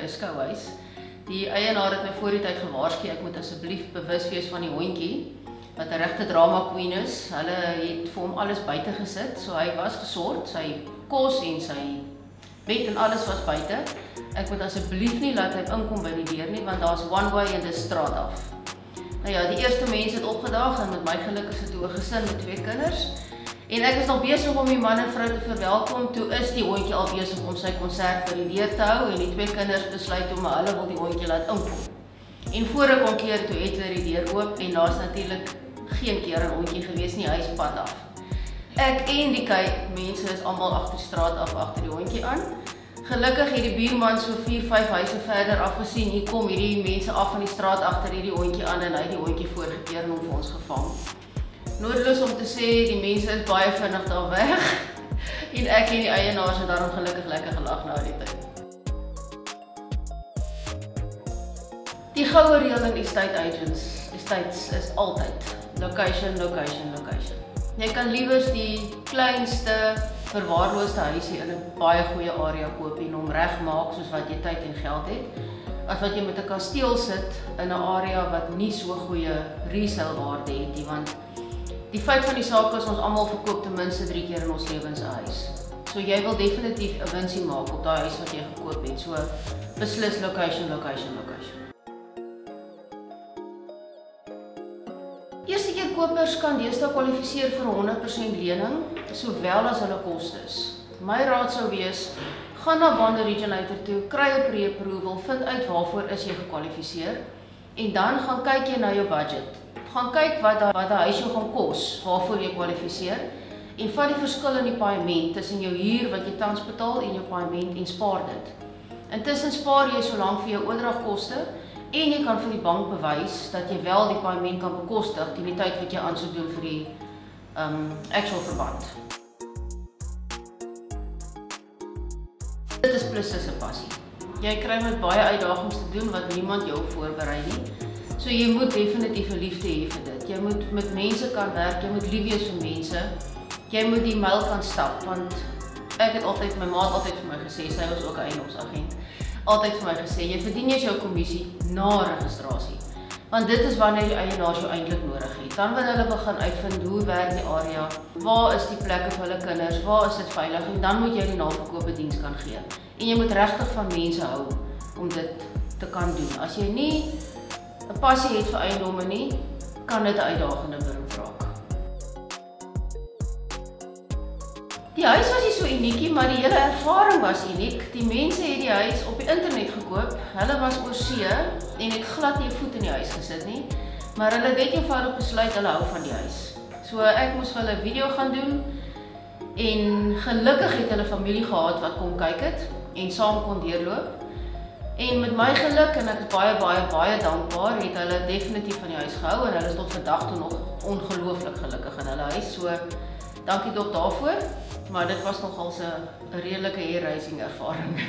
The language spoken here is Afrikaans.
by 'n skouhuis. Die eienaar het my voor die tyd gewaarsku ek moet asseblief bewus wees van die hondjie wat 'n regte drama queen is. Hulle het vir hom alles buite gesit, so hy was gesort, sy kos en sy bed en alles was buite. Ek moet asseblief nie laat hy inkom by die deur nie, want daar's one way en dis straat af. Nou ja, die eerste mense het opgedaag en met my geluk is dit 'n gesin met 2 kinders. En ek is nog besig om die man en vrou te verwelkom, toe is die hondjie al besig om sy konsert by die deur te hou en die 2 kinders besluit om hulle wil die hondjie laat inkom. En voor ek kon keer toe het hulle die deur oop en daar's natuurlik geen keer 'n hondjie gewees nie, hy is pad af. Ek en die mense is almal agter die straat af agter die hondjie aan. Gelukkig het die buurman so 4-5 huise verder afgesien, hier kom hierdie mense af van die straat agter hierdie hondjie aan en hy het die hondjie voorgekeer en hom vir ons gevang. Noodloos om te sê, die mense is baie vinnig daar weg en ek en die eienaars het daarom gelukkig lekker gelag na die tyd. Die goue reël in estate estates is altyd location, location, location. Jy kan liewers die kleinste verwaarloosde huisie in 'n baie goeie area koop en hom regmaak soos wat jy tyd en geld het, as wat jy met 'n kasteel sit in 'n area wat nie so goeie resale waarde het nie, want die feit van die saak is ons almal verkoop ten minste 3 keer in ons lewens 'n huis. So jy wil definitief 'n winsie maak op daai huis wat jy gekoop het. So beslis location, location, location. Eerste keer kopers kan deesdae kwalifiseer vir 'n 100% lening, sowel as hulle kostes. My raad sou wees, gaan na Bond Originator toe, kry 'n pre-approval, vind uit waarvoor is jy gekwalifiseer en dan gaan kyk jy na jou budget. Gaan kyk wat die huis jou gaan kos, waarvoor jy kwalifiseer en vat die verskil in die paaiement tussen jou huur wat jy tans betaal en jou paaiement en spaar dit. Intussen spaar jy solank vir jou oordragkoste en jy kan vir die bank bewys dat jy wel die paaiement kan bekostig teen die tyd wat jy aansoek doen vir die actual verband. Dit is plus 'n passie. Jy kry met baie uitdagings te doen wat niemand jou voorberei nie. So jy moet definitief 'n liefde hê vir dit. Jy moet met mense kan werk, jy moet lief wees vir mense. Jy moet die myl kan stap, want ek het altyd, my ma het altyd vir my gesê, sy was ook 'n eiendomsagent, altyd vir my gesê, jy verdien eers jou kommissie na registrasie. Want dit is wanneer die eienaars jou eintlik nodig het. Dan wil hulle begin uitvind hoe werk die area, waar is die plekke vir hulle kinders, waar is dit veilig en dan moet jy die naverkope diens kan gee. En jy moet regtig van mense hou om dit te kan doen. As jy nie 'n passie het vir eiendomme nie, kan dit 'n uitdagende beroep raak. Die huis was nie so uniekie, maar die hele ervaring was uniek. Die mense het die huis op die internet gekoop. Hulle was oor see en het glad nie 'n voet in die huis gesit nie, maar hulle het net eenvoudig besluit hulle hou van die huis. So ek moes vir hulle 'n video gaan doen en gelukkig het hulle familie gehad wat kom kyk het en saam kon deurloop. En met my geluk, en ek is baie dankbaar, het hulle definitief van die huis gehou en hulle is tot vandag toe nog ongelooflik gelukkig in hulle huis. So dankie Dok daarvoor, maar dit was nogal 'n redelike hair-raising ervaring.